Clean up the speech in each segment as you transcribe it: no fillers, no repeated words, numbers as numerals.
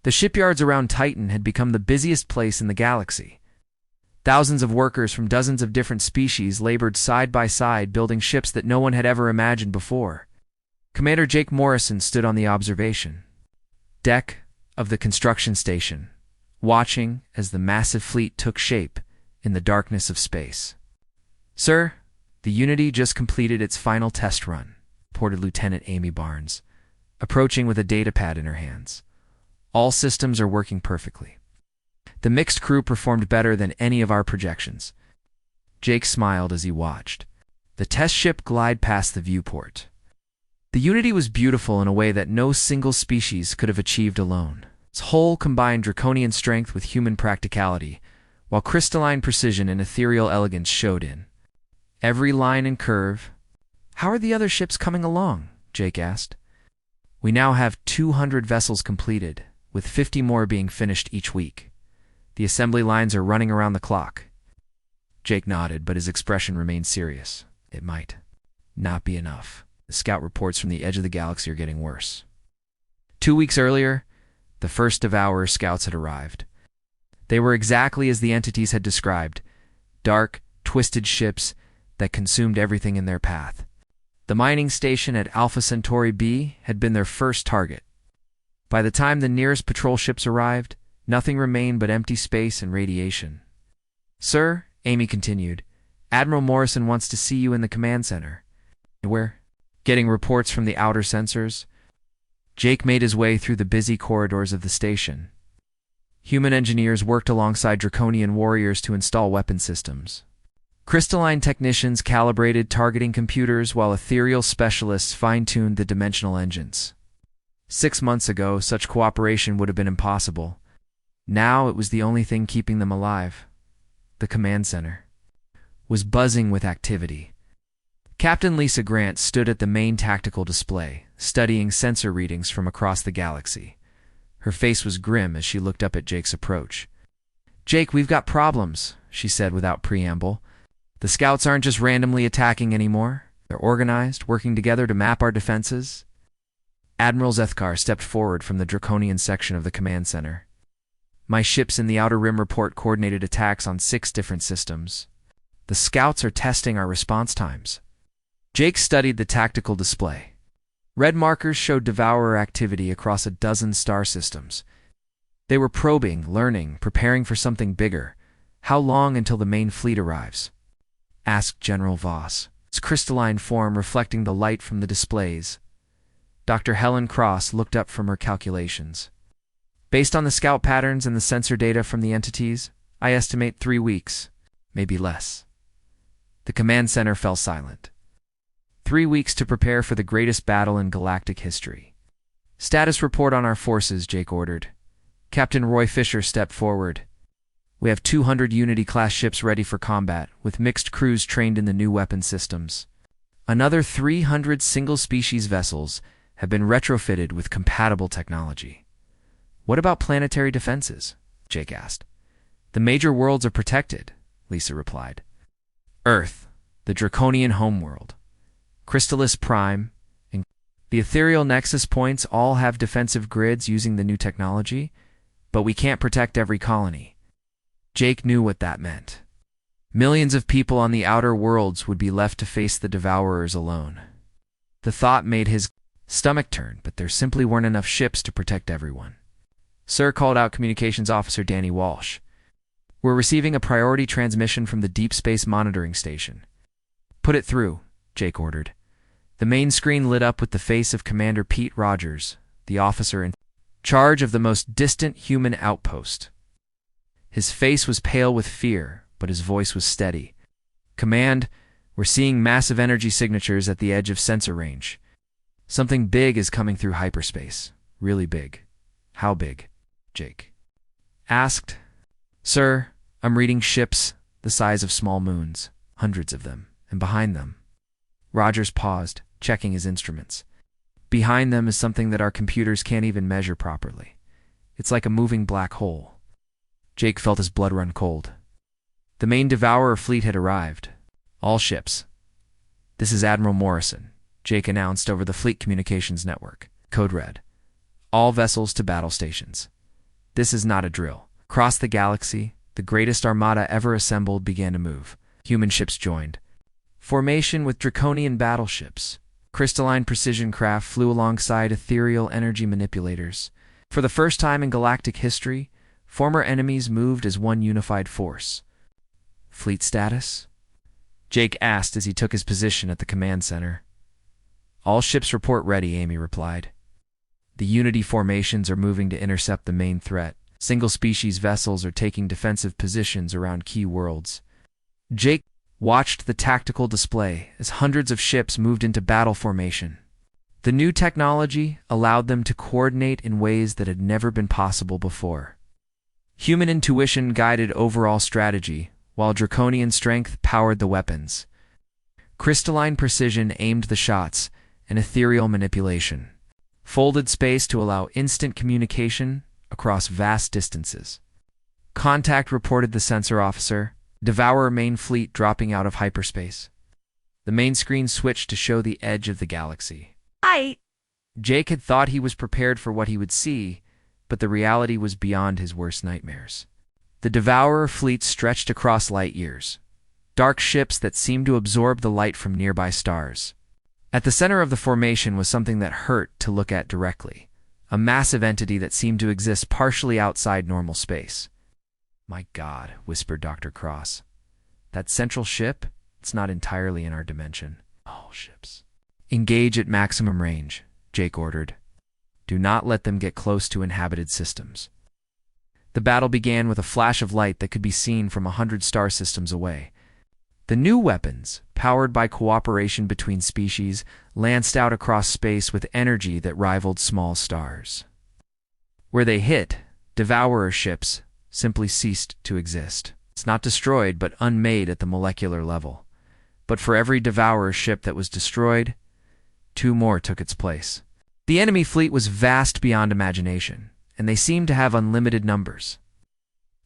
The shipyards around Titan had become the busiest place in the galaxy. Thousands of workers from dozens of different species labored side by side building ships that no one had ever imagined before. Commander Jake Morrison stood on the observation deck of the construction station, watching as the massive fleet took shape in the darkness of space. "Sir, the Unity just completed its final test run," reported Lieutenant Amy Barnes, approaching with a datapad in her hands. "All systems are working perfectly. The mixed crew performed better than any of our projections." Jake smiled as he watched the test ship glide past the viewport. The Unity was beautiful in a way that no single species could have achieved alone. Its hull combined draconian strength with human practicality, while crystalline precision and ethereal elegance showed in every line and curve. "How are the other ships coming along?" Jake asked. "We now have 200 vessels completed, with 50 more being finished each week. The assembly lines are running around the clock." Jake nodded, but his expression remained serious. It might not be enough. The scout reports from the edge of the galaxy are getting worse. 2 weeks earlier, the first Devourer scouts had arrived. They were exactly as the entities had described, dark, twisted ships that consumed everything in their path. The mining station at Alpha Centauri B had been their first target. By the time the nearest patrol ships arrived, nothing remained but empty space and radiation. "Sir," Amy continued, "Admiral Morrison wants to see you in the command center." "Where?" "Getting reports from the outer sensors." Jake made his way through the busy corridors of the station. Human engineers worked alongside draconian warriors to install weapon systems. Crystalline technicians calibrated targeting computers while ethereal specialists fine-tuned the dimensional engines. 6 months ago, such cooperation would have been impossible. Now it was the only thing keeping them alive. The command center was buzzing with activity. Captain Lisa Grant stood at the main tactical display, studying sensor readings from across the galaxy. Her face was grim as she looked up at Jake's approach. "Jake, we've got problems," she said without preamble. "The scouts aren't just randomly attacking anymore. They're organized, working together to map our defenses." Admiral Zethkar stepped forward from the draconian section of the command center. "My ships in the Outer Rim report coordinated attacks on 6 different systems. The scouts are testing our response times." Jake studied the tactical display. Red markers showed Devourer activity across a dozen star systems. They were probing, learning, preparing for something bigger. "How long until the main fleet arrives?" asked General Voss, its crystalline form reflecting the light from the displays. Dr. Helen Cross looked up from her calculations. "Based on the scout patterns and the sensor data from the entities, I estimate 3 weeks, maybe less." The command center fell silent. 3 weeks to prepare for the greatest battle in galactic history. "Status report on our forces," Jake ordered. Captain Roy Fisher stepped forward. "We have 200 Unity-class ships ready for combat, with mixed crews trained in the new weapon systems. Another 300 single-species vessels have been retrofitted with compatible technology." "What about planetary defenses?" Jake asked. "The major worlds are protected," Lisa replied. "Earth, the draconian homeworld, Crystallis Prime, and the ethereal nexus points all have defensive grids using the new technology, but we can't protect every colony." Jake knew what that meant. Millions of people on the outer worlds would be left to face the Devourers alone. The thought made his stomach turn, but there simply weren't enough ships to protect everyone. "Sir," called out Communications Officer Danny Walsh. "We're receiving a priority transmission from the Deep Space Monitoring Station." "Put it through," Jake ordered. The main screen lit up with the face of Commander Pete Rogers, the officer in charge of the most distant human outpost. His face was pale with fear, but his voice was steady. "Command, we're seeing massive energy signatures at the edge of sensor range. Something big is coming through hyperspace. Really big." "How big?" Jake asked. "Sir, I'm reading ships the size of small moons, hundreds of them, and behind them—" Rogers paused, checking his instruments. "Behind them is something that our computers can't even measure properly. It's like a moving black hole." Jake felt his blood run cold. The main Devourer fleet had arrived. "All ships. This is Admiral Morrison," Jake announced over the Fleet Communications Network. Code red. "All vessels to battle stations." This is not a drill. Across the galaxy, the greatest armada ever assembled began to move. Human ships joined. Formation with draconian battleships. Crystalline precision craft flew alongside ethereal energy manipulators. For the first time in galactic history, former enemies moved as one unified force. Fleet status? Jake asked as he took his position at the command center. All ships report ready, Amy replied. The Unity formations are moving to intercept the main threat. Single-species vessels are taking defensive positions around key worlds. Jake watched the tactical display as hundreds of ships moved into battle formation. The new technology allowed them to coordinate in ways that had never been possible before. Human intuition guided overall strategy, while draconian strength powered the weapons. Crystalline precision aimed the shots, and ethereal manipulation folded space to allow instant communication across vast distances. Contact, reported the sensor officer. Devourer main fleet dropping out of hyperspace. The main screen switched to show the edge of the galaxy. Jake had thought he was prepared for what he would see, but the reality was beyond his worst nightmares. The Devourer fleet stretched across light years, dark ships that seemed to absorb the light from nearby stars. At the center of the formation was something that hurt to look at directly, a massive entity that seemed to exist partially outside normal space. "My God," whispered Dr. Cross. "That central ship? It's not entirely in our dimension." All ships. "Engage at maximum range," Jake ordered. "Do not let them get close to inhabited systems." The battle began with a flash of light that could be seen from 100 star systems away. The new weapons, powered by cooperation between species, lanced out across space with energy that rivaled small stars. Where they hit, Devourer ships simply ceased to exist. It's not destroyed, but unmade at the molecular level. But for every Devourer ship that was destroyed, 2 more took its place. The enemy fleet was vast beyond imagination, and they seemed to have unlimited numbers.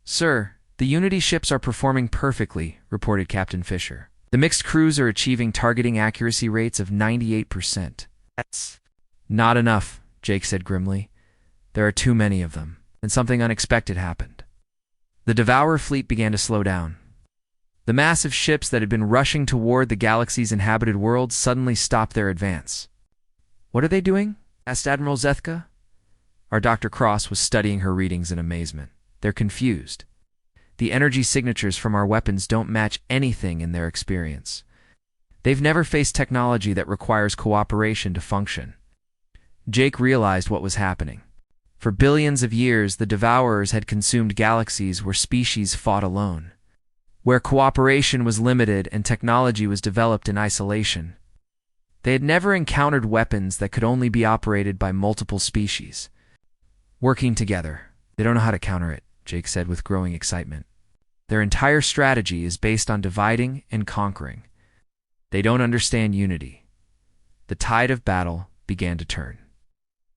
"Sir, the Unity ships are performing perfectly," reported Captain Fisher. "The mixed crews are achieving targeting accuracy rates of 98%. "That's not enough," Jake said grimly. "There are too many of them." And something unexpected happened. The Devourer fleet began to slow down. The massive ships that had been rushing toward the galaxy's inhabited worlds suddenly stopped their advance. "What are they doing?" asked Admiral Zethka. Our Dr. Cross was studying her readings in amazement. "They're confused. The energy signatures from our weapons don't match anything in their experience. They've never faced technology that requires cooperation to function." Jake realized what was happening. For billions of years, the Devourers had consumed galaxies where species fought alone, where cooperation was limited and technology was developed in isolation. They had never encountered weapons that could only be operated by multiple species working together. "They don't know how to counter it," Jake said with growing excitement. "Their entire strategy is based on dividing and conquering. They don't understand unity." The tide of battle began to turn.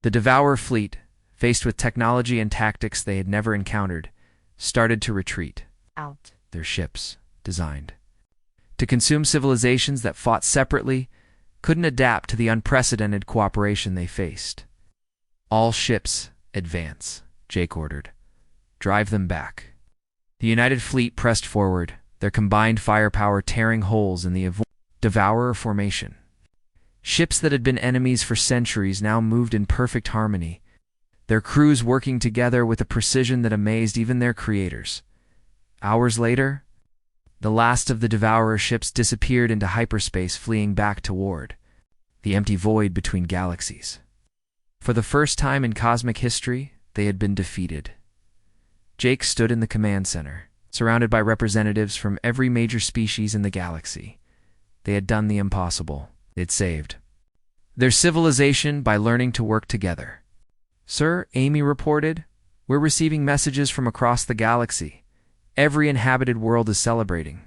The Devourer fleet, faced with technology and tactics they had never encountered, started to retreat. Out. Their ships, designed to consume civilizations that fought separately, couldn't adapt to the unprecedented cooperation they faced. "All ships, advance," Jake ordered. "Drive them back." The United Fleet pressed forward, their combined firepower tearing holes in the Devourer formation. Ships that had been enemies for centuries now moved in perfect harmony, their crews working together with a precision that amazed even their creators. Hours later, the last of the Devourer ships disappeared into hyperspace, fleeing back toward the empty void between galaxies. For the first time in cosmic history, they had been defeated. Jake stood in the command center, surrounded by representatives from every major species in the galaxy. They had done the impossible. They'd saved their civilization by learning to work together. "Sir," Amy reported, "we're receiving messages from across the galaxy. Every inhabited world is celebrating."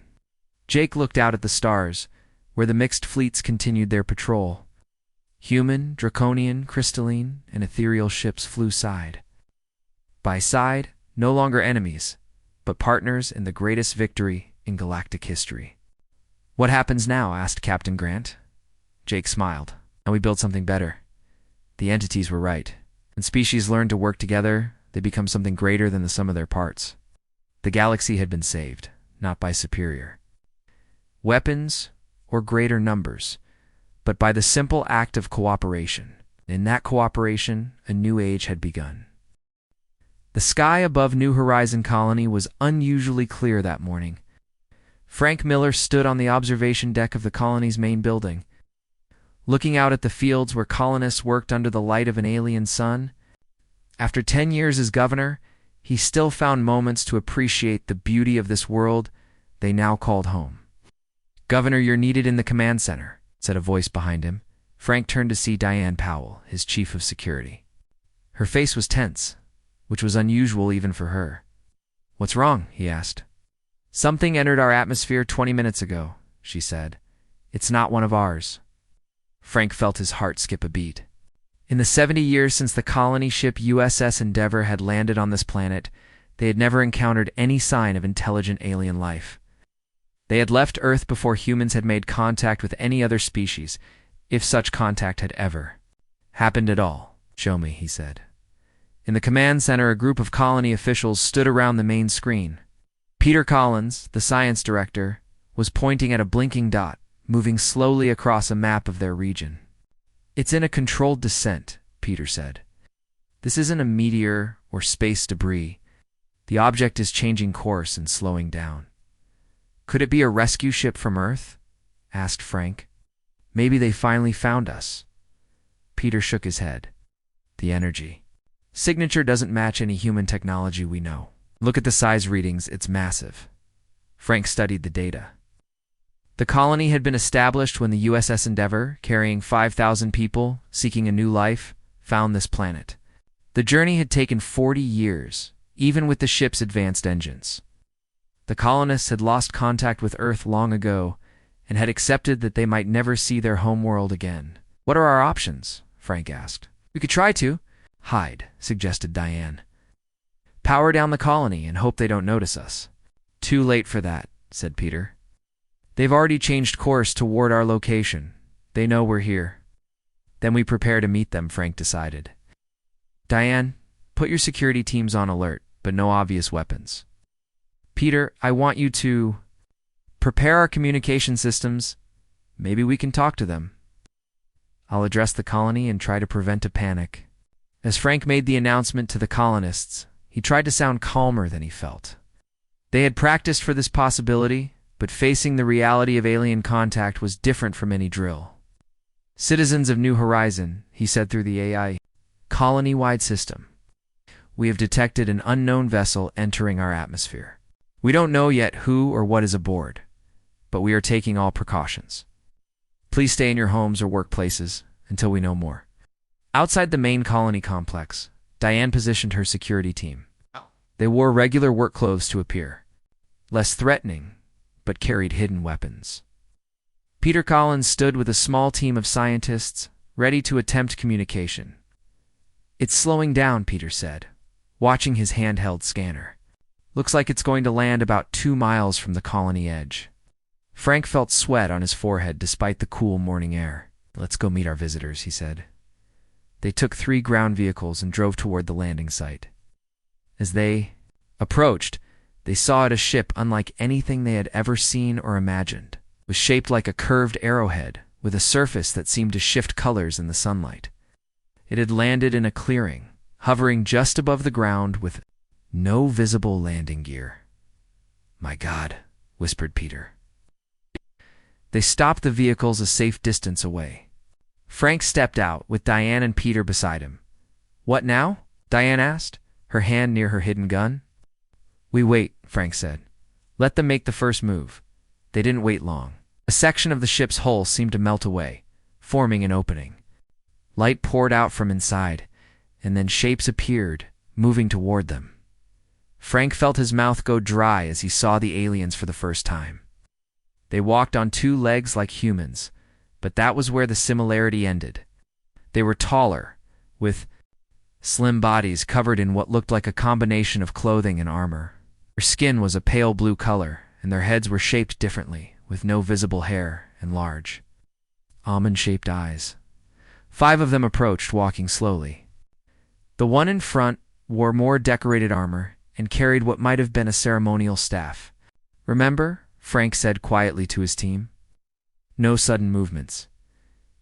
Jake looked out at the stars, where the mixed fleets continued their patrol. Human, draconian, crystalline, and ethereal ships flew side by side, no longer enemies, but partners in the greatest victory in galactic history. "What happens now?" asked Captain Grant. Jake smiled. "And we built something better. The entities were right. When species learn to work together, they become something greater than the sum of their parts. The galaxy had been saved, not by superior weapons or greater numbers, but by the simple act of cooperation. In that cooperation, a new age had begun. The sky above New Horizon Colony was unusually clear that morning. Frank Miller stood on the observation deck of the colony's main building, looking out at the fields where colonists worked under the light of an alien sun. After 10 years as governor, he still found moments to appreciate the beauty of this world they now called home. "Governor, you're needed in the command center," said a voice behind him. Frank turned to see Diane Powell, his chief of security. Her face was tense, which was unusual even for her. "What's wrong?" he asked. "Something entered our atmosphere 20 minutes ago," she said. "It's not one of ours." Frank felt his heart skip a beat. In the 70 years since the colony ship USS Endeavour had landed on this planet, they had never encountered any sign of intelligent alien life. They had left Earth before humans had made contact with any other species, if such contact had ever happened at all. "Show me," he said. In the command center, a group of colony officials stood around the main screen. Peter Collins, the science director, was pointing at a blinking dot, moving slowly across a map of their region. "It's in a controlled descent," Peter said. "This isn't a meteor or space debris. The object is changing course and slowing down." "Could it be a rescue ship from Earth?" asked Frank. "Maybe they finally found us." Peter shook his head. "The energy signature doesn't match any human technology we know. Look at the size readings, it's massive." Frank studied the data. The colony had been established when the USS Endeavour, carrying 5,000 people seeking a new life, found this planet. The journey had taken 40 years, even with the ship's advanced engines. The colonists had lost contact with Earth long ago and had accepted that they might never see their homeworld again. "What are our options?" Frank asked. "We could try to hide," suggested Diane. "Power down the colony and hope they don't notice us." "Too late for that," said Peter. "They've already changed course toward our location. They know we're here." "Then we prepare to meet them," Frank decided. "Diane, put your security teams on alert, but no obvious weapons." "Peter, I want you to prepare our communication systems. Maybe we can talk to them." "I'll address the colony and try to prevent a panic." As Frank made the announcement to the colonists, he tried to sound calmer than he felt. They had practiced for this possibility, but facing the reality of alien contact was different from any drill. "Citizens of New Horizon," he said through the AI colony-wide system, "we have detected an unknown vessel entering our atmosphere. We don't know yet who or what is aboard, but we are taking all precautions. Please stay in your homes or workplaces until we know more." Outside the main colony complex, Diane positioned her security team. They wore regular work clothes to appear less threatening, but carried hidden weapons. Peter Collins stood with a small team of scientists, ready to attempt communication. "It's slowing down," Peter said, watching his handheld scanner. "Looks like it's going to land about 2 miles from the colony edge." Frank felt sweat on his forehead despite the cool morning air. "Let's go meet our visitors," he said. They took 3 ground vehicles and drove toward the landing site. As they approached, they saw it a ship unlike anything they had ever seen or imagined. It was shaped like a curved arrowhead, with a surface that seemed to shift colors in the sunlight. It had landed in a clearing, hovering just above the ground with no visible landing gear. "My God," whispered Peter. They stopped the vehicles a safe distance away. Frank stepped out, with Diane and Peter beside him. "What now?" Diane asked, her hand near her hidden gun. "We wait," Frank said. "Let them make the first move." They didn't wait long. A section of the ship's hull seemed to melt away, forming an opening. Light poured out from inside, and then shapes appeared, moving toward them. Frank felt his mouth go dry as he saw the aliens for the first time. They walked on 2 legs like humans, but that was where the similarity ended. They were taller, with slim bodies covered in what looked like a combination of clothing and armor. Their skin was a pale blue color, and their heads were shaped differently, with no visible hair and large, almond-shaped eyes. 5 of them approached, walking slowly. The one in front wore more decorated armor, and carried what might have been a ceremonial staff. "Remember?" Frank said quietly to his team. No sudden movements.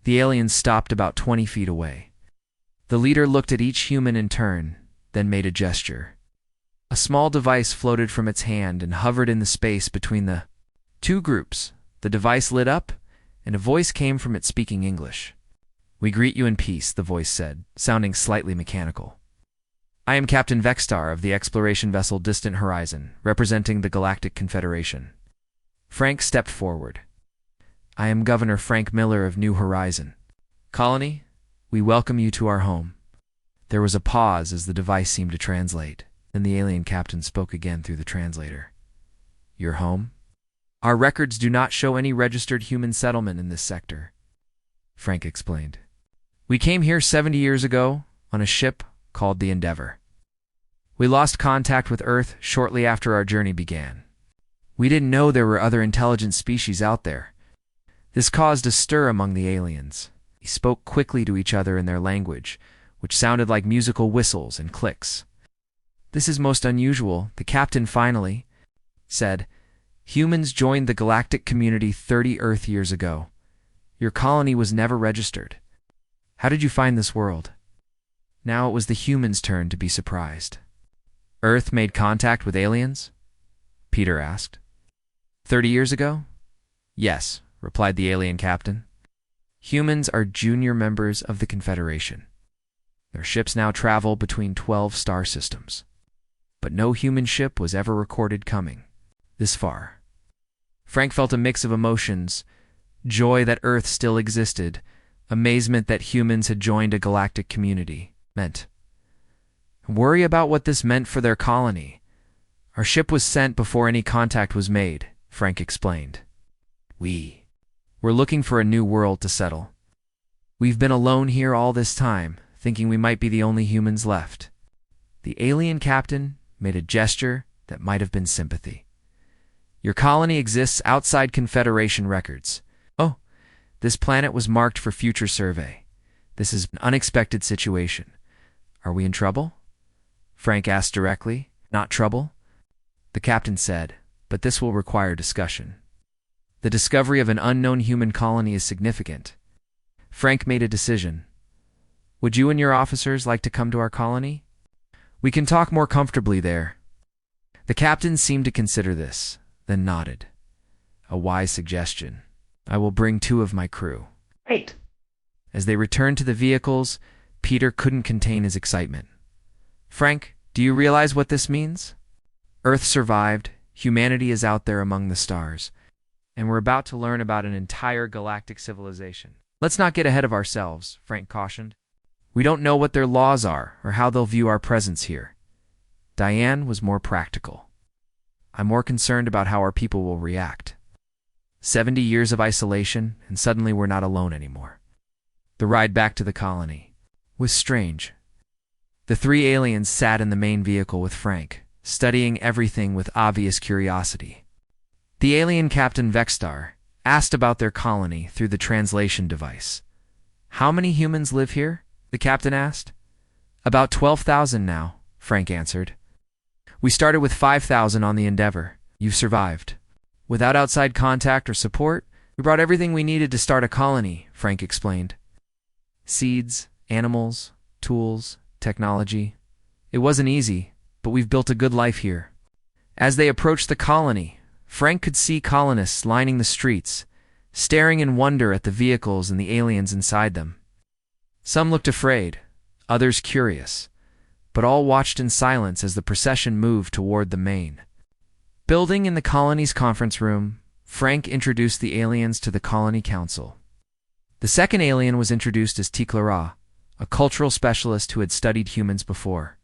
The aliens stopped about 20 feet away. The leader looked at each human in turn, then made a gesture. A small device floated from its hand and hovered in the space between the two groups. The device lit up, and a voice came from it speaking English. "We greet you in peace," the voice said, sounding slightly mechanical. "I am Captain Vexstar of the exploration vessel Distant Horizon, representing the Galactic Confederation." Frank stepped forward. "I am Governor Frank Miller of New Horizon. Colony, we welcome you to our home." There was a pause as the device seemed to translate. Then the alien captain spoke again through the translator. "Your home? Our records do not show any registered human settlement in this sector," Frank explained. "We came here 70 years ago on a ship called the Endeavor. We lost contact with Earth shortly after our journey began. We didn't know there were other intelligent species out there. This caused a stir among the aliens. They spoke quickly to each other in their language, which sounded like musical whistles and clicks. This is most unusual, the captain finally said. Humans joined the galactic community 30 Earth years ago. Your colony was never registered. How did you find this world? Now it was the humans' turn to be surprised. Earth made contact with aliens? Peter asked. 30 years ago? Yes, replied the alien captain. Humans are junior members of the Confederation. Their ships now travel between 12 star systems. But no human ship was ever recorded coming this far. Frank felt a mix of emotions, joy that Earth still existed, amazement that humans had joined a galactic community, worry about what this meant for their colony. Our ship was sent before any contact was made, Frank explained. We're looking for a new world to settle. We've been alone here all this time, thinking we might be the only humans left. The alien captain made a gesture that might have been sympathy. Your colony exists outside Confederation records. Oh, this planet was marked for future survey. This is an unexpected situation. Are we in trouble? Frank asked directly. Not trouble? The captain said, but this will require discussion. The discovery of an unknown human colony is significant. Frank made a decision. Would you and your officers like to come to our colony? We can talk more comfortably there. The captain seemed to consider this, then nodded. A wise suggestion. I will bring 2 of my crew. Great. As they returned to the vehicles, Peter couldn't contain his excitement. Frank, do you realize what this means? Earth survived, humanity is out there among the stars, and we're about to learn about an entire galactic civilization. Let's not get ahead of ourselves, Frank cautioned. We don't know what their laws are or how they'll view our presence here. Diane was more practical. I'm more concerned about how our people will react. 70 years of isolation, and suddenly we're not alone anymore. The ride back to the colony was strange. The 3 aliens sat in the main vehicle with Frank, studying everything with obvious curiosity. The alien Captain Vexstar asked about their colony through the translation device. How many humans live here? The captain asked. About 12,000 now, Frank answered. We started with 5,000 on the Endeavor. You've survived. Without outside contact or support, we brought everything we needed to start a colony, Frank explained. Seeds, animals, tools, technology. It wasn't easy, but we've built a good life here. As they approached the colony, Frank could see colonists lining the streets, staring in wonder at the vehicles and the aliens inside them. Some looked afraid, others curious, but all watched in silence as the procession moved toward the main building. In the colony's conference room, Frank introduced the aliens to the colony council. The second alien was introduced as Tiklara, a cultural specialist who had studied humans before.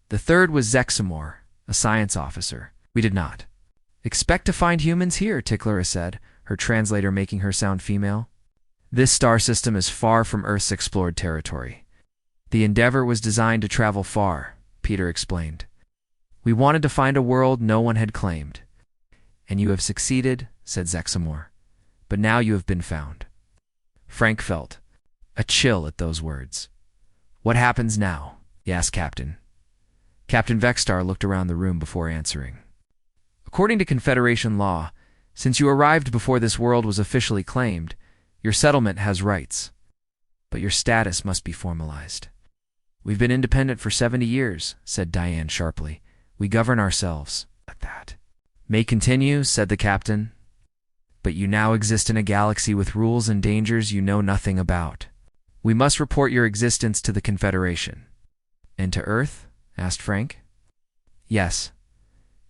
The third was Zexamor, a science officer. We did not expect to find humans here, Tiklara said, her translator making her sound female. This star system is far from Earth's explored territory. The Endeavor was designed to travel far, Peter explained. We wanted to find a world no one had claimed. And you have succeeded, said Zexamor. But now you have been found. Frank felt a chill at those words. What happens now? He asked Captain. Captain Vexstar looked around the room before answering. According to Confederation law, since you arrived before this world was officially claimed, your settlement has rights. But your status must be formalized. We've been independent for 70 years, said Diane sharply. We govern ourselves. Like that. May continue, said the captain. But you now exist in a galaxy with rules and dangers you know nothing about. We must report your existence to the Confederation. And to Earth? Asked Frank. Yes.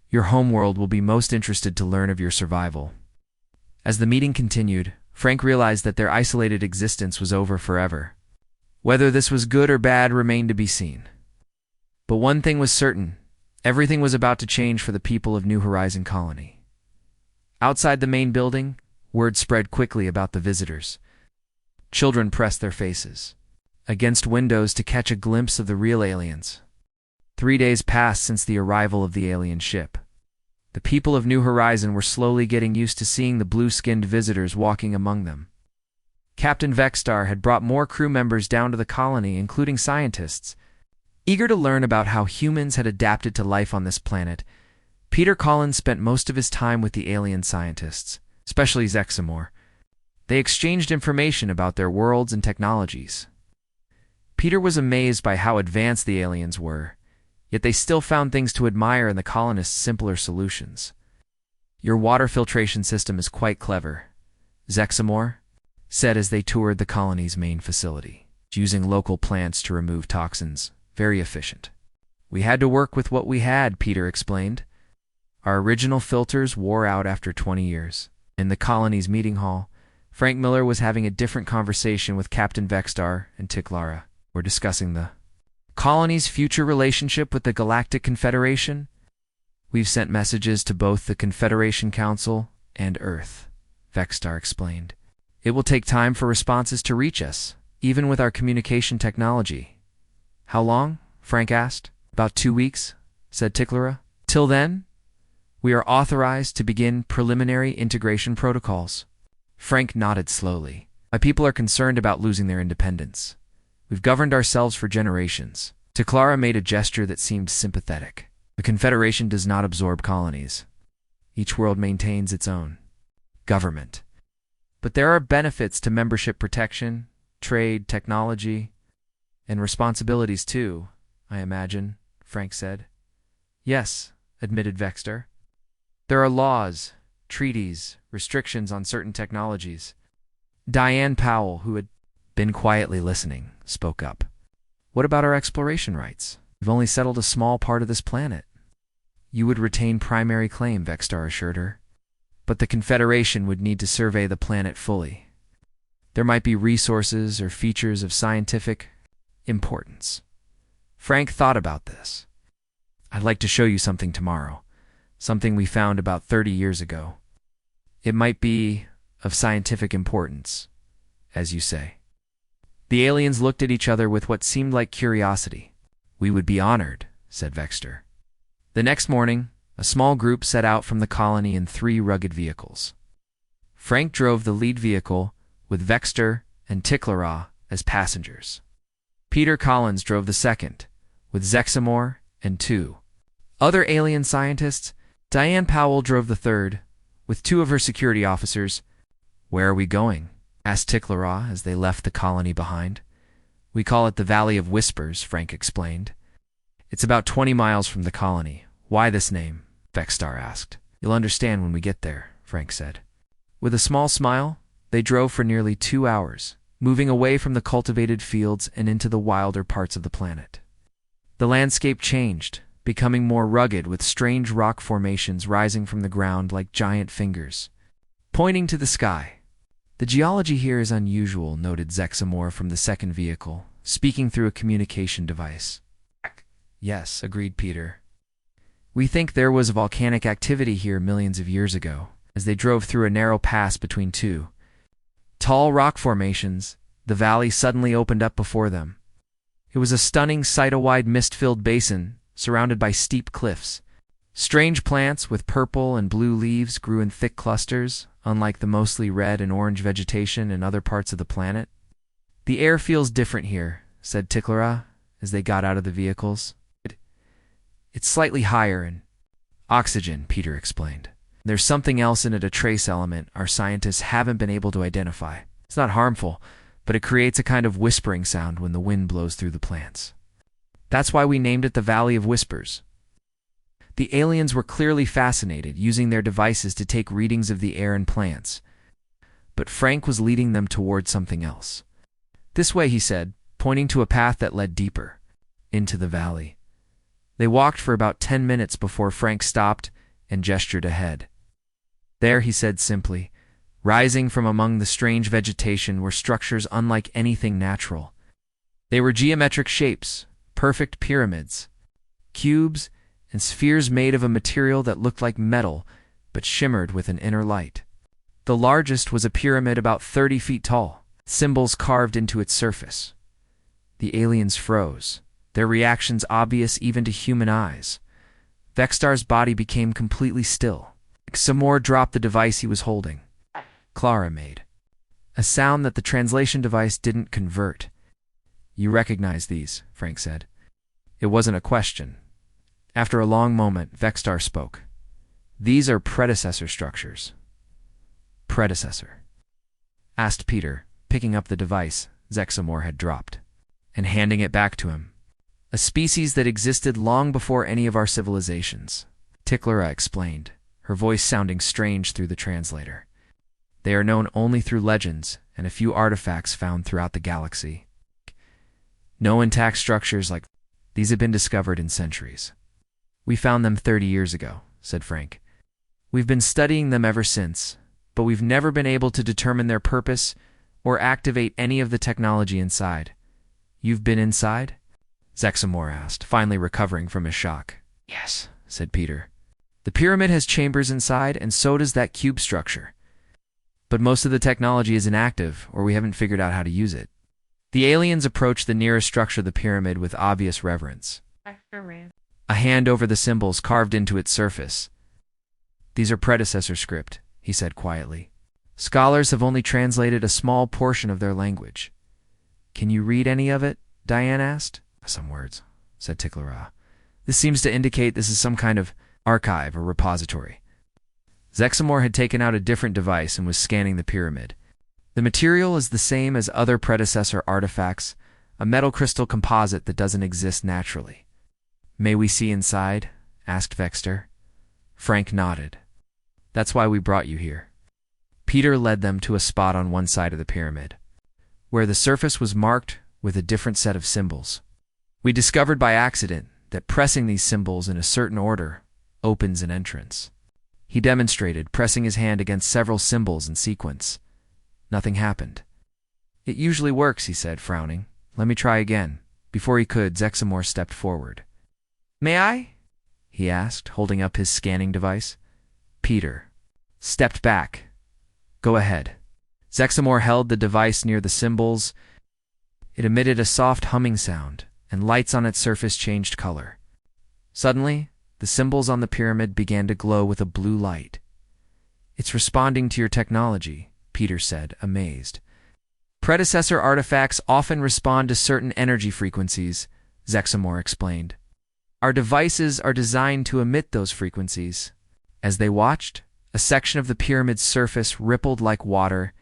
Your homeworld will be most interested to learn of your survival. As the meeting continued, Frank realized that their isolated existence was over forever. Whether this was good or bad remained to be seen. But one thing was certain. Everything was about to change for the people of New Horizon Colony. Outside the main building, word spread quickly about the visitors. Children pressed their faces against windows to catch a glimpse of the real aliens. 3 days passed since the arrival of the alien ship. The people of New Horizon were slowly getting used to seeing the blue-skinned visitors walking among them. Captain Vexstar had brought more crew members down to the colony, including scientists. Eager to learn about how humans had adapted to life on this planet, Peter Collins spent most of his time with the alien scientists, especially Zexamore. They exchanged information about their worlds and technologies. Peter was amazed by how advanced the aliens were, yet they still found things to admire in the colonists' simpler solutions. Your water filtration system is quite clever, Zexamore said as they toured the colony's main facility, using local plants to remove toxins. Very efficient. We had to work with what we had, Peter explained. Our original filters wore out after 20 years. In the colony's meeting hall, Frank Miller was having a different conversation with Captain Vexstar and Tiklara. We're discussing the colony's future relationship with the Galactic Confederation. We've sent messages to both the Confederation Council and Earth, Vexstar explained. It will take time for responses to reach us, even with our communication technology. How long? Frank asked. About 2 weeks, said Tiklara. Till then, we are authorized to begin preliminary integration protocols. Frank nodded slowly. My people are concerned about losing their independence. We've governed ourselves for generations. Tiklara made a gesture that seemed sympathetic. The Confederation does not absorb colonies. Each world maintains its own government. But there are benefits to membership protection, trade, technology, and responsibilities too, I imagine, Frank said. Yes, admitted Vexstar. There are laws, treaties, restrictions on certain technologies. Diane Powell, who had been quietly listening, spoke up. What about our exploration rights? We've only settled a small part of this planet. You would retain primary claim, Vexstar assured her. But the Confederation would need to survey the planet fully. There might be resources or features of scientific importance. Frank thought about this. I'd like to show you something tomorrow. Something we found about 30 years ago. It might be of scientific importance, as you say. The aliens looked at each other with what seemed like curiosity. We would be honored, said Vexstar. The next morning, a small group set out from the colony in 3 rugged vehicles. Frank drove the lead vehicle, with Vexstar and Tiklara as passengers. Peter Collins drove the second, with Zexamore and 2 other alien scientists. Diane Powell drove the third, with 2 of her security officers. Where are we going? Asked Tiklara as they left the colony behind. We call it the Valley of Whispers, Frank explained. It's about 20 miles from the colony. Why this name? Vexstar asked. You'll understand when we get there, Frank said. With a small smile, they drove for nearly 2 hours, moving away from the cultivated fields and into the wilder parts of the planet. The landscape changed, becoming more rugged with strange rock formations rising from the ground like giant fingers, pointing to the sky. The geology here is unusual, noted Zexamore from the second vehicle, speaking through a communication device. Yes, agreed Peter. We think there was volcanic activity here millions of years ago. As they drove through a narrow pass between 2 tall rock formations, the valley suddenly opened up before them. It was a stunning sight-wide mist-filled basin, surrounded by steep cliffs. Strange plants with purple and blue leaves grew in thick clusters, unlike the mostly red and orange vegetation in other parts of the planet. The air feels different here, said Tiklara, as they got out of the vehicles. It's slightly higher in oxygen, Peter explained. There's something else in it, a trace element our scientists haven't been able to identify. It's not harmful, but it creates a kind of whispering sound when the wind blows through the plants. That's why we named it the Valley of Whispers. The aliens were clearly fascinated, using their devices to take readings of the air and plants. But Frank was leading them toward something else. This way, he said, pointing to a path that led deeper into the valley. They walked for about 10 minutes before Frank stopped and gestured ahead. There, he said simply, rising from among the strange vegetation were structures unlike anything natural. They were geometric shapes, perfect pyramids, cubes, and spheres made of a material that looked like metal but shimmered with an inner light. The largest was a pyramid about 30 feet tall, symbols carved into its surface. The aliens froze, their reactions obvious even to human eyes. Vextar's body became completely still. Samor dropped the device he was holding. Clara made a sound that the translation device didn't convert. "You recognize these," Frank said. It wasn't a question. After a long moment, Vextar spoke. "These are predecessor structures." "Predecessor?" asked Peter, picking up the device Zexamor had dropped and handing it back to him. "A species that existed long before any of our civilizations," Ticlara explained, her voice sounding strange through the translator. "They are known only through legends and a few artifacts found throughout the galaxy. No intact structures like these have been discovered in centuries." "We found them 30 years ago," said Frank. "We've been studying them ever since, but we've never been able to determine their purpose or activate any of the technology inside." "You've been inside?" Zexamor asked, finally recovering from his shock. "Yes," said Peter. "The pyramid has chambers inside, and so does that cube structure. But most of the technology is inactive, or we haven't figured out how to use it." The aliens approached the nearest structure of the pyramid with obvious reverence. A hand over the symbols carved into its surface. "These are predecessor script," he said quietly. "Scholars have only translated a small portion of their language." "Can you read any of it?" Diane asked. "Some words," said Ticlara. "This seems to indicate this is some kind of archive or repository." Zexamor had taken out a different device and was scanning the pyramid. "The material is the same as other predecessor artifacts, a metal crystal composite that doesn't exist naturally." "May we see inside?" asked Vextar. Frank nodded. "That's why we brought you here." Peter led them to a spot on one side of the pyramid, where the surface was marked with a different set of symbols. "We discovered by accident that pressing these symbols in a certain order opens an entrance." He demonstrated, pressing his hand against several symbols in sequence. Nothing happened. "It usually works," he said, frowning. "Let me try again." Before he could, Zexamor stepped forward. "May I?" he asked, holding up his scanning device. Peter stepped back. "Go ahead." Zexamor held the device near the symbols. It emitted a soft humming sound, and lights on its surface changed color. Suddenly, the symbols on the pyramid began to glow with a blue light. "It's responding to your technology," Peter said, amazed. "Predecessor artifacts often respond to certain energy frequencies," Zexamor explained. "Our devices are designed to emit those frequencies." As they watched, a section of the pyramid's surface rippled like water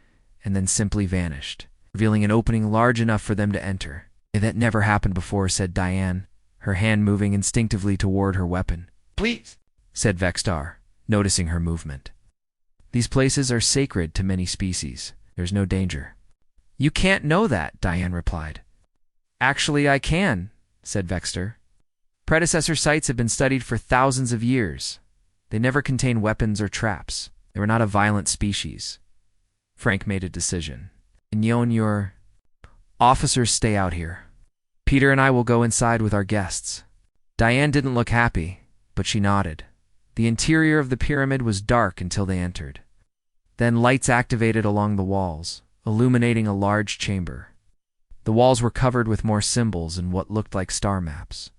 and then simply vanished, revealing an opening large enough for them to enter. "That never happened before," said Diane, her hand moving instinctively toward her weapon. "Please," said Vextar, noticing her movement. "These places are sacred to many species. There's no danger." "You can't know that," Diane replied. "Actually, I can," said Vextar. "Predecessor sites have been studied for thousands of years. They never contain weapons or traps. They were not a violent species." Frank made a decision. "Yon, your officers stay out here. Peter and I will go inside with our guests." Diane didn't look happy, but she nodded. The interior of the pyramid was dark until they entered. Then lights activated along the walls, illuminating a large chamber. The walls were covered with more symbols and what looked like star maps.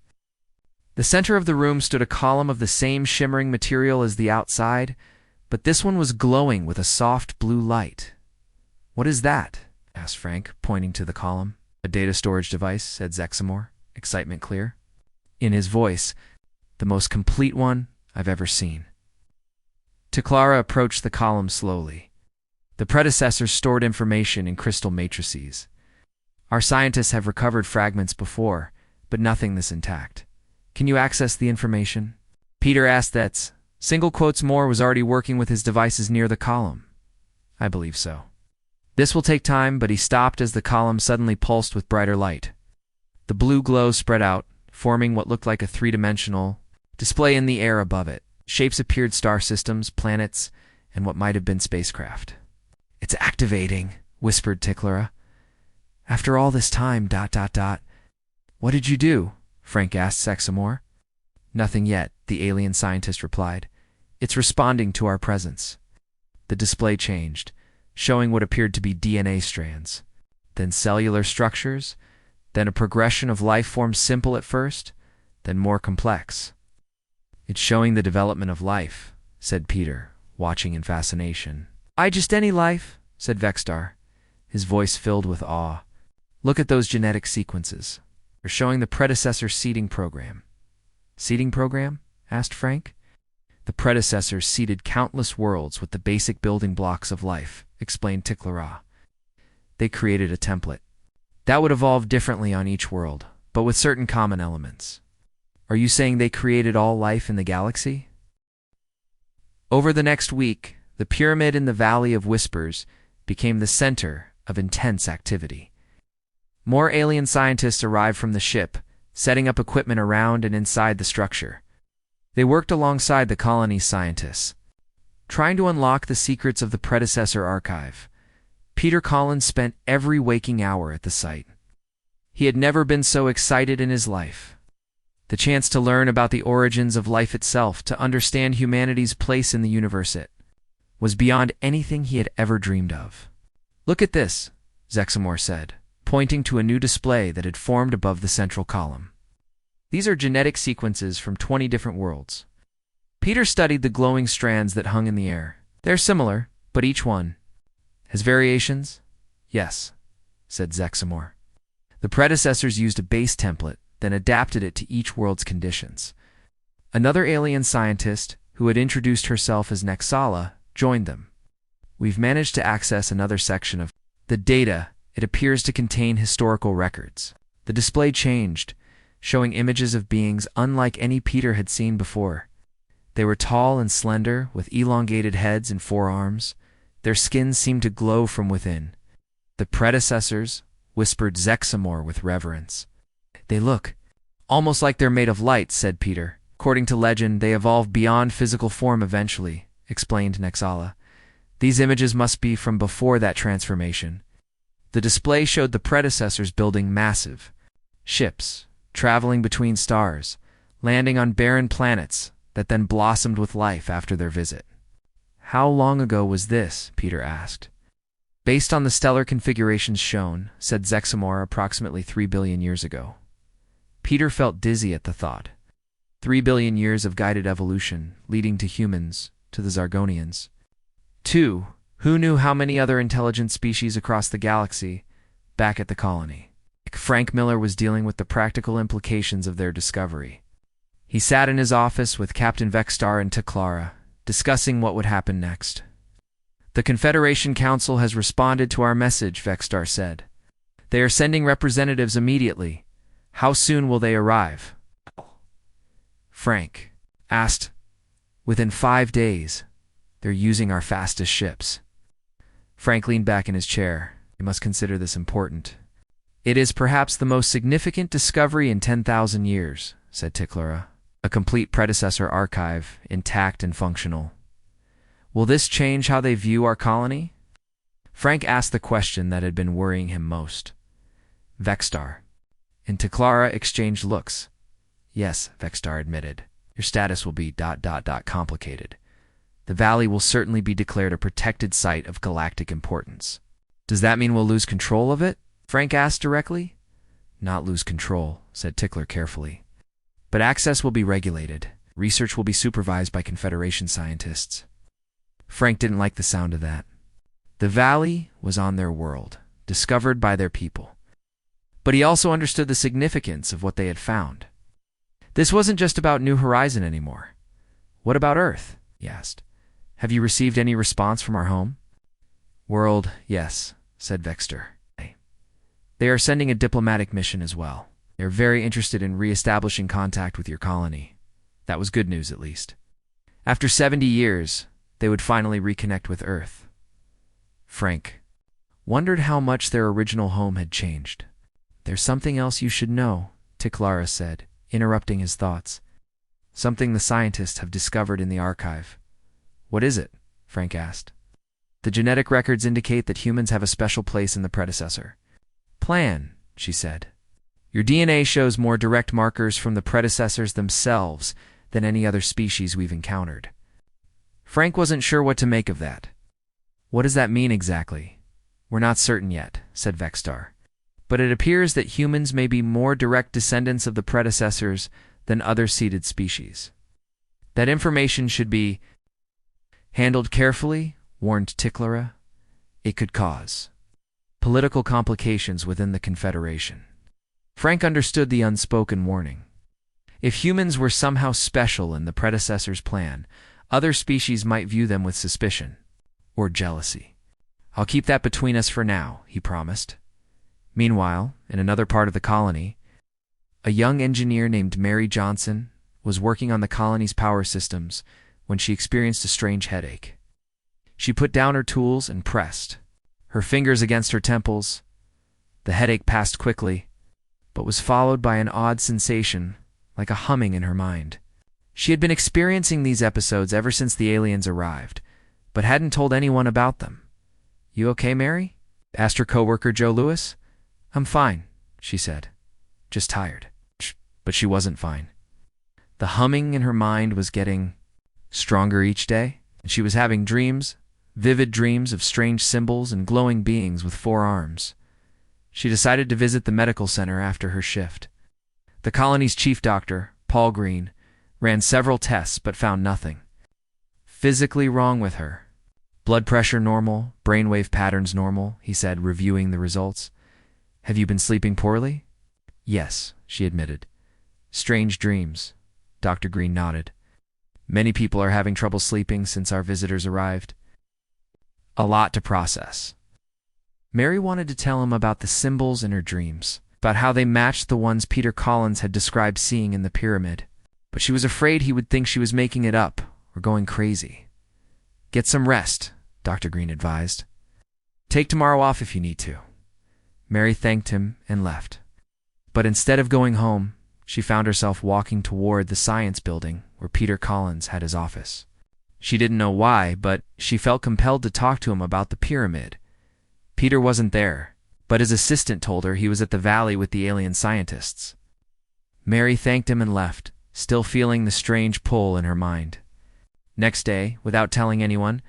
The center of the room stood a column of the same shimmering material as the outside, but this one was glowing with a soft blue light. "What is that?" asked Frank, pointing to the column. "A data storage device," said Zexamor, excitement clear in his voice. The most complete one I've ever seen. Tiklara approached the column slowly. The predecessors stored information in crystal matrices. Our scientists have recovered fragments before, but nothing this intact. Can you access the information? Peter asked that. Single quotes more was already working with his devices near the column. I believe so. This will take time, but he stopped as the column suddenly pulsed with brighter light. The blue glow spread out, forming what looked like a three-dimensional display in the air above it. Shapes appeared: star systems, planets, and what might have been spacecraft. It's activating, whispered Tiklara. After all this time, ... What did you do? Frank asked Zexamore. Nothing yet, the alien scientist replied. It's responding to our presence. The display changed, showing what appeared to be DNA strands, then cellular structures, then a progression of life forms, simple at first, then more complex. It's showing the development of life, said Peter, watching in fascination. Just any life, said Vexstar, his voice filled with awe. Look at those genetic sequences. They're showing the predecessor seeding program. Seeding program? Asked Frank. The predecessors seeded countless worlds with the basic building blocks of life, explained Tiklara. They created a template that would evolve differently on each world, but with certain common elements. Are you saying they created all life in the galaxy? Over the next week, the pyramid in the Valley of Whispers became the center of intense activity. More alien scientists arrived from the ship, setting up equipment around and inside the structure. They worked alongside the colony's scientists, trying to unlock the secrets of the predecessor archive. Peter Collins spent every waking hour at the site. He had never been so excited in his life. The chance to learn about the origins of life itself, to understand humanity's place in the universe, it was beyond anything he had ever dreamed of. Look at this, Zexamore said, pointing to a new display that had formed above the central column. These are genetic sequences from 20 different worlds. Peter studied the glowing strands that hung in the air. They're similar, but each one has variations? Yes, said Zexamore. The predecessors used a base template, then adapted it to each world's conditions. Another alien scientist, who had introduced herself as Nexala, joined them. We've managed to access another section of the data. It appears to contain historical records. The display changed, showing images of beings unlike any Peter had seen before. They were tall and slender, with elongated heads and forearms. Their skin seemed to glow from within. The predecessors, whispered Zexamore with reverence. They look almost like they're made of light, said Peter. According to legend, they evolved beyond physical form eventually, explained Nexala. These images must be from before that transformation. The display showed the predecessors building massive ships, traveling between stars, landing on barren planets that then blossomed with life after their visit. How long ago was this? Peter asked. Based on the stellar configurations shown, said Zexamore, approximately 3 billion years ago. Peter felt dizzy at the thought. 3 billion years of guided evolution, leading to humans, to the Zargonians. 2. Who knew how many other intelligent species across the galaxy, back at the colony? Frank Miller was dealing with the practical implications of their discovery. He sat in his office with Captain Vexstar and Tiklara, discussing what would happen next. The Confederation Council has responded to our message, Vexstar said. They are sending representatives immediately. How soon will they arrive? Frank asked. Within 5 days. They're using our fastest ships. Frank leaned back in his chair. You must consider this important. It is perhaps the most significant discovery in 10,000 years, said Tiklara. A complete predecessor archive, intact and functional. Will this change how they view our colony? Frank asked the question that had been worrying him most. Vexstar and Tiklara exchanged looks. Yes, Vexstar admitted. Your status will be ... complicated. The valley will certainly be declared a protected site of galactic importance. Does that mean we'll lose control of it? Frank asked directly. Not lose control, said Tickler carefully. But access will be regulated. Research will be supervised by Confederation scientists. Frank didn't like the sound of that. The valley was on their world, discovered by their people. But he also understood the significance of what they had found. This wasn't just about New Horizon anymore. What about Earth? He asked. Have you received any response from our home? World, yes, said Vexter. They are sending a diplomatic mission as well. They are very interested in re-establishing contact with your colony. That was good news, at least. After 70 years, they would finally reconnect with Earth. Frank wondered how much their original home had changed. There's something else you should know, Tiklara said, interrupting his thoughts. Something the scientists have discovered in the archive. What is it? Frank asked. The genetic records indicate that humans have a special place in the predecessor plan, she said. Your DNA shows more direct markers from the predecessors themselves than any other species we've encountered. Frank wasn't sure what to make of that. What does that mean exactly? We're not certain yet, said Vextar. But it appears that humans may be more direct descendants of the predecessors than other seeded species. That information should be handled carefully, warned Tiklara. It could cause political complications within the Confederation. Frank understood the unspoken warning. If humans were somehow special in the predecessor's plan, other species might view them with suspicion or jealousy. I'll keep that between us for now, he promised. Meanwhile, in another part of the colony, a young engineer named Mary Johnson was working on the colony's power systems when she experienced a strange headache. She put down her tools and pressed her fingers against her temples. The headache passed quickly, but was followed by an odd sensation, like a humming in her mind. She had been experiencing these episodes ever since the aliens arrived, but hadn't told anyone about them. You okay, Mary? Asked her coworker Joe Lewis. I'm fine, she said. Just tired. But she wasn't fine. The humming in her mind was getting stronger each day, and she was having dreams, vivid dreams of strange symbols and glowing beings with 4 arms. She decided to visit the medical center after her shift. The colony's chief doctor, Paul Green, ran several tests but found nothing physically wrong with her. Blood pressure normal, brainwave patterns normal, he said, reviewing the results. Have you been sleeping poorly? Yes, she admitted. Strange dreams. Dr. Green nodded. Many people are having trouble sleeping since our visitors arrived. A lot to process. Mary wanted to tell him about the symbols in her dreams, about how they matched the ones Peter Collins had described seeing in the pyramid, but she was afraid he would think she was making it up or going crazy. Get some rest, Dr. Green advised. Take tomorrow off if you need to. Mary thanked him and left. But instead of going home, she found herself walking toward the science building where Peter Collins had his office. She didn't know why, but she felt compelled to talk to him about the pyramid. Peter wasn't there, but his assistant told her he was at the valley with the alien scientists. Mary thanked him and left, still feeling the strange pull in her mind. Next day, without telling anyone,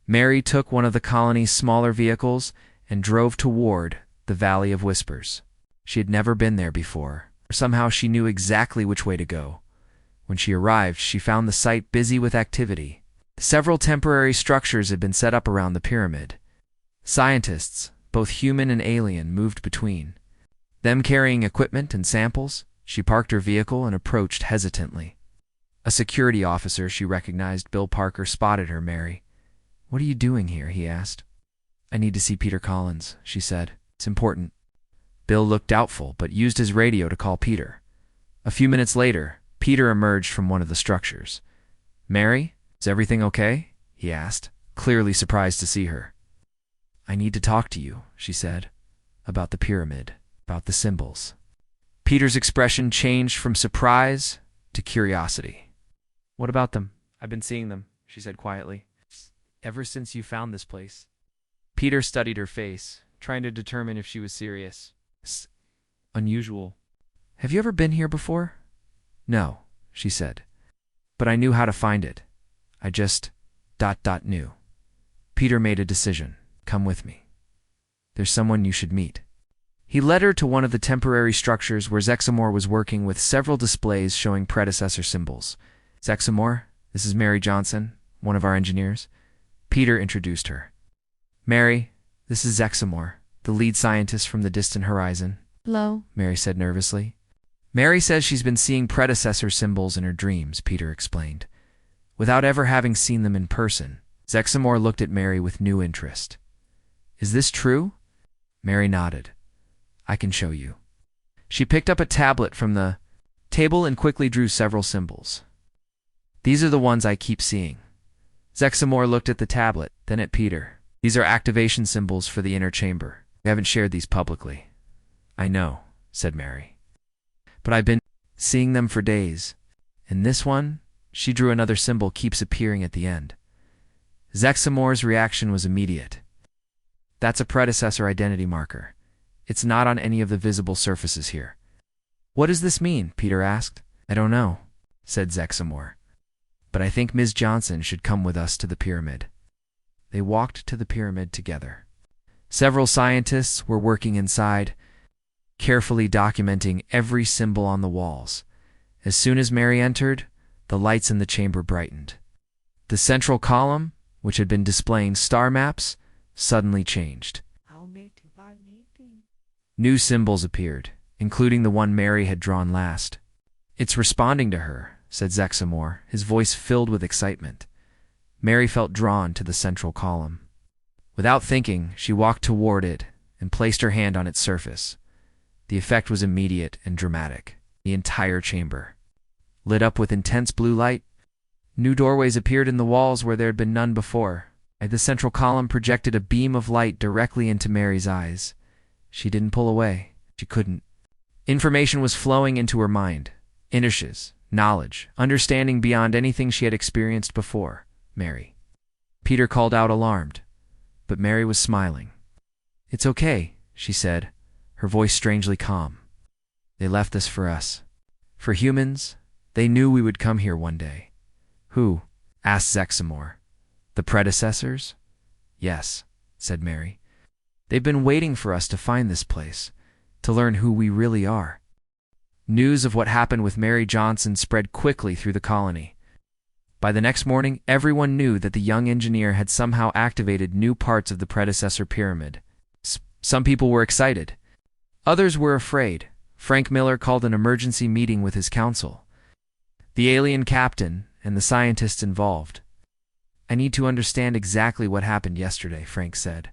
Mary took one of the colony's smaller vehicles and drove toward the Valley of Whispers. She had never been there before. Somehow she knew exactly which way to go. When she arrived, she found the site busy with activity. Several temporary structures had been set up around the pyramid. Scientists, both human and alien, moved between. Them carrying equipment and samples, she parked her vehicle and approached hesitantly. A security officer she recognized, Bill Parker, spotted her. Mary, what are you doing here? He asked. I need to see Peter Collins, she said. It's important. Bill looked doubtful, but used his radio to call Peter. A few minutes later, Peter emerged from one of the structures. Mary, is everything okay? He asked, clearly surprised to see her. I need to talk to you, she said, about the pyramid, about the symbols. Peter's expression changed from surprise to curiosity. What about them? I've been seeing them, she said quietly. Ever since you found this place. Peter studied her face, trying to determine if she was serious. Unusual. Have you ever been here before? No, she said. But I knew how to find it. I just... knew. Peter made a decision. Come with me. There's someone you should meet. He led her to one of the temporary structures where Zexamore was working with several displays showing predecessor symbols. Zexamore, this is Mary Johnson, one of our engineers. Peter introduced her. Mary, this is Zexamore, the lead scientist from the distant horizon. Hello, Mary said nervously. Mary says she's been seeing predecessor symbols in her dreams, Peter explained. Without ever having seen them in person, Zexamore looked at Mary with new interest. Is this true? Mary nodded. I can show you. She picked up a tablet from the table and quickly drew several symbols. These are the ones I keep seeing. Zexamore looked at the tablet, then at Peter. These are activation symbols for the inner chamber. We haven't shared these publicly. I know, said Mary. But I've been seeing them for days. And this one, she drew another symbol, keeps appearing at the end. Zexamore's reaction was immediate. That's a predecessor identity marker. It's not on any of the visible surfaces here. What does this mean? Peter asked. I don't know, said Zexamore. But I think Ms. Johnson should come with us to the pyramid. They walked to the pyramid together. Several scientists were working inside, carefully documenting every symbol on the walls. As soon as Mary entered, the lights in the chamber brightened. The central column, which had been displaying star maps, suddenly changed. New symbols appeared, including the one Mary had drawn last. It's responding to her, said Zexamore, his voice filled with excitement. Mary felt drawn to the central column. Without thinking, she walked toward it and placed her hand on its surface. The effect was immediate and dramatic. The entire chamber lit up with intense blue light. New doorways appeared in the walls where there had been none before. The central column projected a beam of light directly into Mary's eyes. She didn't pull away. She couldn't. Information was flowing into her mind. Inertias, knowledge, understanding beyond anything she had experienced before. Mary. Peter called out alarmed, but Mary was smiling. It's okay, she said, her voice strangely calm. They left this for us. For humans, they knew we would come here one day. Who? Asked Zexamore. The predecessors? Yes, said Mary. They've been waiting for us to find this place, to learn who we really are. News of what happened with Mary Johnson spread quickly through the colony. By the next morning, everyone knew that the young engineer had somehow activated new parts of the predecessor pyramid. Some people were excited. Others were afraid. Frank Miller called an emergency meeting with his council, the alien captain, and the scientists involved. I need to understand exactly what happened yesterday, Frank said,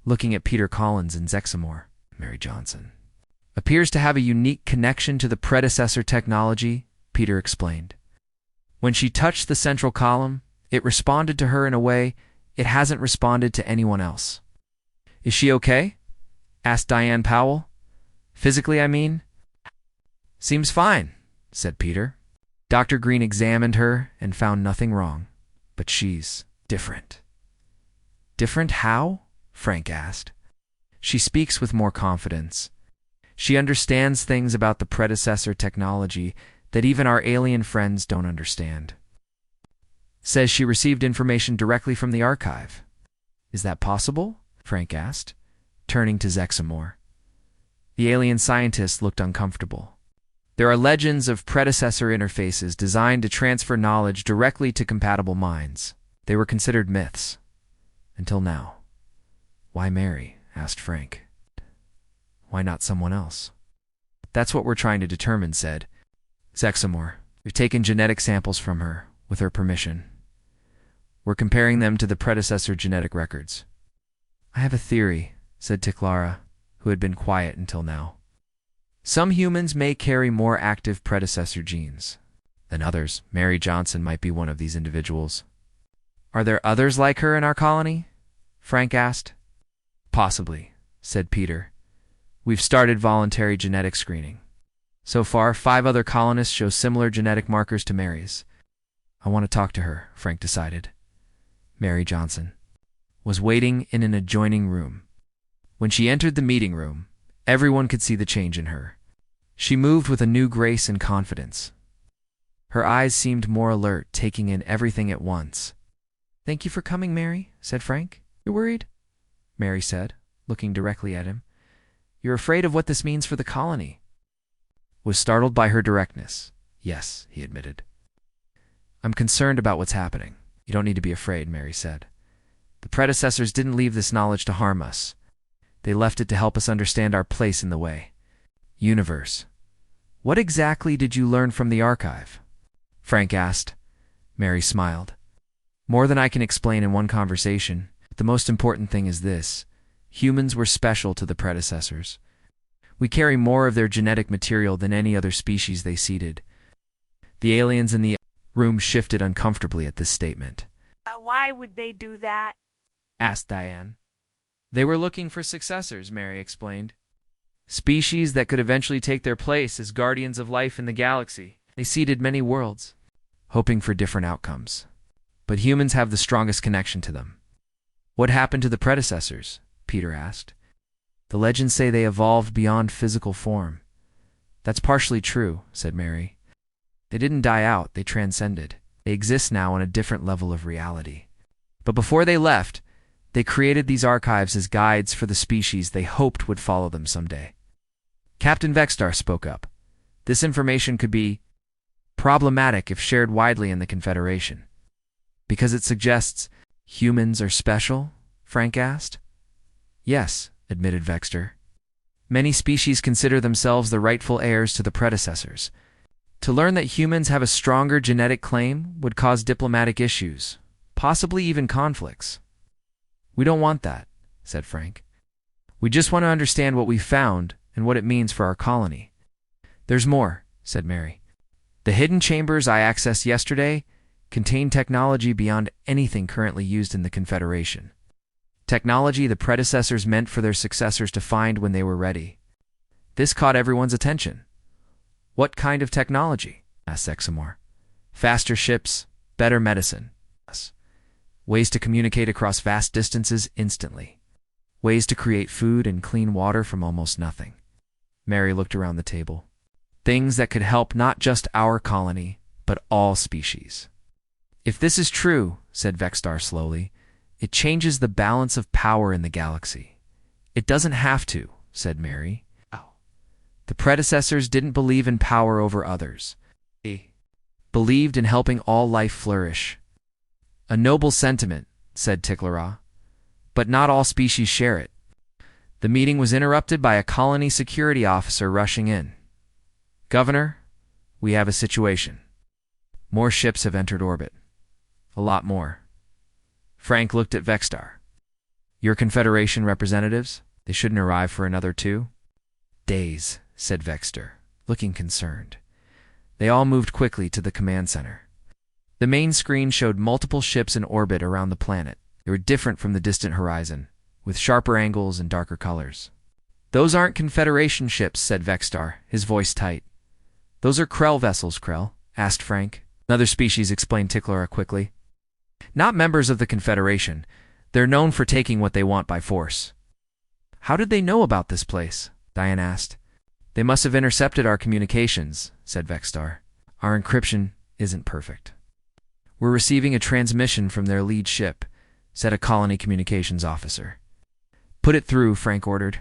looking at Peter Collins and Zexamore. Mary Johnson appears to have a unique connection to the predecessor technology, Peter explained. When she touched the central column, it responded to her in a way it hasn't responded to anyone else. Is she okay? Asked Diane Powell. Physically, I mean? Seems fine, said Peter. Dr. Green examined her and found nothing wrong, but she's different. Different how? Frank asked. She speaks with more confidence. She understands things about the predecessor technology that even our alien friends don't understand. Says she received information directly from the archive. Is that possible? Frank asked, turning to Zexamore. The alien scientist looked uncomfortable. There are legends of predecessor interfaces designed to transfer knowledge directly to compatible minds. They were considered myths. Until now. Why Mary? Asked Frank. Why not someone else? That's what we're trying to determine, said Zexamore. We've taken genetic samples from her, with her permission. We're comparing them to the predecessor genetic records. I have a theory, said Tiklara, who had been quiet until now. Some humans may carry more active predecessor genes than others. Mary Johnson might be one of these individuals. Are there others like her in our colony? Frank asked. Possibly, said Peter. We've started voluntary genetic screening. So far, 5 other colonists show similar genetic markers to Mary's. I want to talk to her, Frank decided. Mary Johnson was waiting in an adjoining room. When she entered the meeting room, everyone could see the change in her. She moved with a new grace and confidence. Her eyes seemed more alert, taking in everything at once. Thank you for coming, Mary, said Frank. You're worried? Mary said, looking directly at him. You're afraid of what this means for the colony. Was startled by her directness. Yes, he admitted. I'm concerned about what's happening. You don't need to be afraid, Mary said. The predecessors didn't leave this knowledge to harm us. They left it to help us understand our place in the way. Universe. What exactly did you learn from the archive? Frank asked. Mary smiled. More than I can explain in one conversation. The most important thing is this. Humans were special to the predecessors. We carry more of their genetic material than any other species they seeded. The aliens in the room shifted uncomfortably at this statement. Why would they do that? Asked Diane. They were looking for successors, Mary explained. Species that could eventually take their place as guardians of life in the galaxy. They seeded many worlds, hoping for different outcomes. But humans have the strongest connection to them. What happened to the predecessors? Peter asked. The legends say they evolved beyond physical form. That's partially true, said Mary. They didn't die out, they transcended. They exist now on a different level of reality. But before they left, they created these archives as guides for the species they hoped would follow them someday. Captain Vextar spoke up. This information could be problematic if shared widely in the Confederation. Because it suggests humans are special? Frank asked. Yes, admitted Vextar. Many species consider themselves the rightful heirs to the predecessors. To learn that humans have a stronger genetic claim would cause diplomatic issues, possibly even conflicts. We don't want that, said Frank. We just want to understand what we found and what it means for our colony. There's more, said Mary. The hidden chambers I accessed yesterday contain technology beyond anything currently used in the Confederation. Technology the predecessors meant for their successors to find when they were ready. This caught everyone's attention. What kind of technology? Asked Examore. Faster ships, better medicine. Ways to communicate across vast distances instantly. Ways to create food and clean water from almost nothing. Mary looked around the table. Things that could help not just our colony, but all species. If this is true, said Vextar slowly, it changes the balance of power in the galaxy. It doesn't have to, said Mary. The predecessors didn't believe in power over others. They believed in helping all life flourish. A noble sentiment, said Tickleraw. But not all species share it. The meeting was interrupted by a colony security officer rushing in. Governor, we have a situation. More ships have entered orbit. A lot more. Frank looked at Vextar. Your Confederation representatives? They shouldn't arrive for another 2 days, said Vextar, looking concerned. They all moved quickly to the command center. The main screen showed multiple ships in orbit around the planet. They were different from the distant horizon, with sharper angles and darker colors. Those aren't Confederation ships, said Vextar, his voice tight. Those are Krell vessels, Krell, asked Frank. Another species, explained Tickleraw quickly. Not members of the Confederation. They're known for taking what they want by force. How did they know about this place? Diane asked. They must have intercepted our communications, said Vextar. Our encryption isn't perfect. We're receiving a transmission from their lead ship, said a colony communications officer. Put it through, Frank ordered.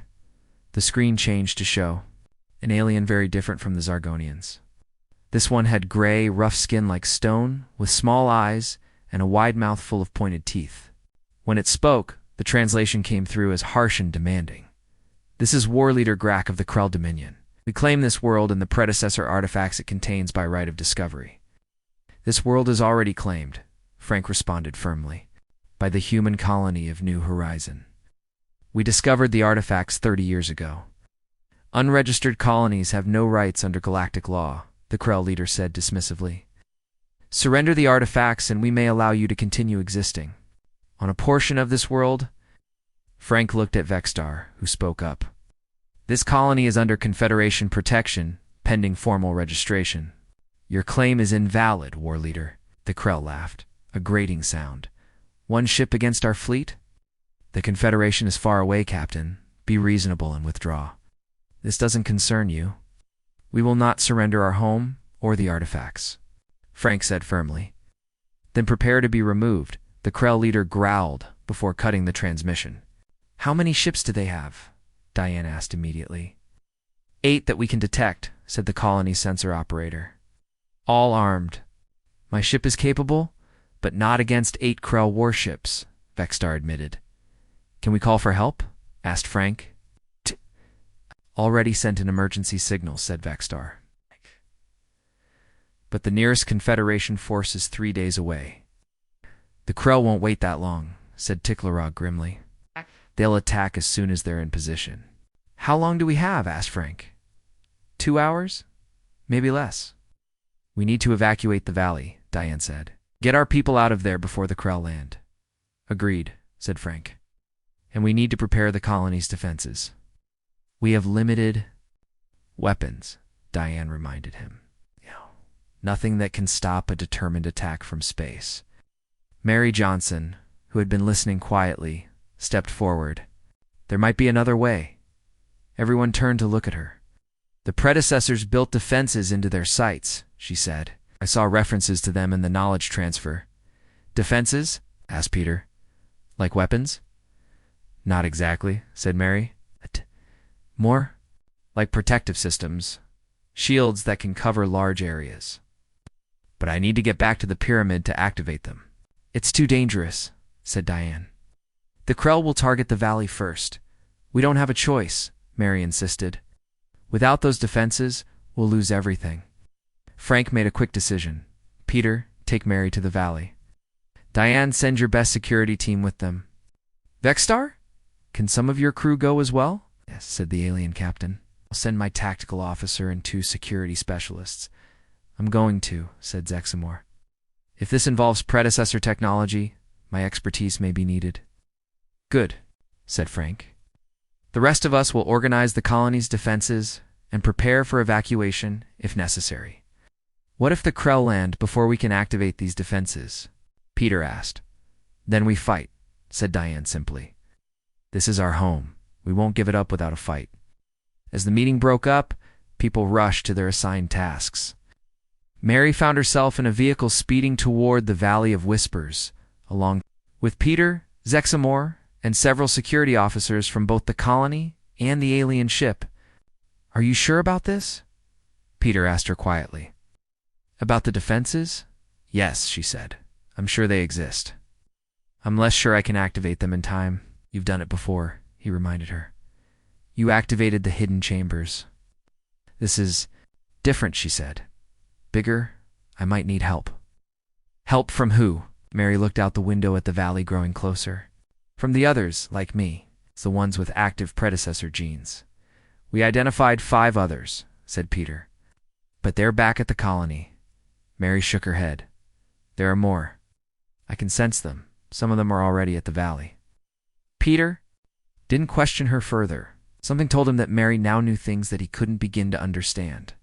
The screen changed to show an alien very different from the Zargonians. This one had gray, rough skin like stone, with small eyes and a wide mouth full of pointed teeth. When it spoke, the translation came through as harsh and demanding. This is War Leader Grack of the Krell Dominion. We claim this world and the predecessor artifacts it contains by right of discovery. This world is already claimed, Frank responded firmly, by the human colony of New Horizon. We discovered the artifacts 30 years ago. Unregistered colonies have no rights under galactic law, the Krell leader said dismissively. Surrender the artifacts and we may allow you to continue existing. On a portion of this world, Frank looked at Vextar, who spoke up. This colony is under Confederation protection, pending formal registration. Your claim is invalid, War Leader, the Krell laughed, a grating sound. One ship against our fleet? The Confederation is far away, Captain. Be reasonable and withdraw. This doesn't concern you. We will not surrender our home or the artifacts, Frank said firmly. Then prepare to be removed, the Krell leader growled before cutting the transmission. How many ships do they have? Diane asked immediately. 8 that we can detect, said the colony sensor operator. All armed. My ship is capable, but not against 8 Krell warships, Vextar admitted. Can we call for help? Asked Frank. Already sent an emergency signal, said Vextar. but the nearest Confederation force is 3 days away. The Krell won't wait that long, said Ticklerog grimly. They'll attack as soon as they're in position. How long do we have? Asked Frank. 2 hours? Maybe less. We need to evacuate the valley, Diane said. Get our people out of there before the Krell land. Agreed, said Frank. And we need to prepare the colony's defenses. We have limited weapons, Diane reminded him. Nothing that can stop a determined attack from space. Mary Johnson, who had been listening quietly, stepped forward. There might be another way. Everyone turned to look at her. The predecessors built defenses into their sites, she said. I saw references to them in the knowledge transfer. Defenses? Asked Peter. Like weapons? Not exactly, said Mary. More? Like protective systems. Shields that can cover large areas. But I need to get back to the pyramid to activate them. It's too dangerous, said Diane. The Krell will target the valley first. We don't have a choice, Mary insisted. Without those defenses, we'll lose everything. Frank made a quick decision. Peter, take Mary to the valley. Diane, send your best security team with them. Vexstar? Can some of your crew go as well? Yes, said the alien captain. I'll send my tactical officer and 2 security specialists. I'm going to, said Zexamore. If this involves predecessor technology, my expertise may be needed. Good, said Frank. The rest of us will organize the colony's defenses and prepare for evacuation if necessary. What if the Krell land before we can activate these defenses? Peter asked. Then we fight, said Diane simply. This is our home. We won't give it up without a fight. As the meeting broke up, people rushed to their assigned tasks. Mary found herself in a vehicle speeding toward the Valley of Whispers, along with Peter, Zexamore, and several security officers from both the colony and the alien ship. Are you sure about this? Peter asked her quietly. About the defenses? Yes, she said. I'm sure they exist. I'm less sure I can activate them in time. You've done it before, he reminded her. You activated the hidden chambers. This is different, she said. Bigger, I might need help. Help from who? Mary looked out the window at the valley growing closer. From the others, like me. It's the ones with active predecessor genes. We identified 5 others, said Peter. But they're back at the colony. Mary shook her head. There are more. I can sense them. Some of them are already at the valley. Peter didn't question her further. Something told him that Mary now knew things that he couldn't begin to understand.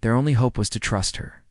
Their only hope was to trust her.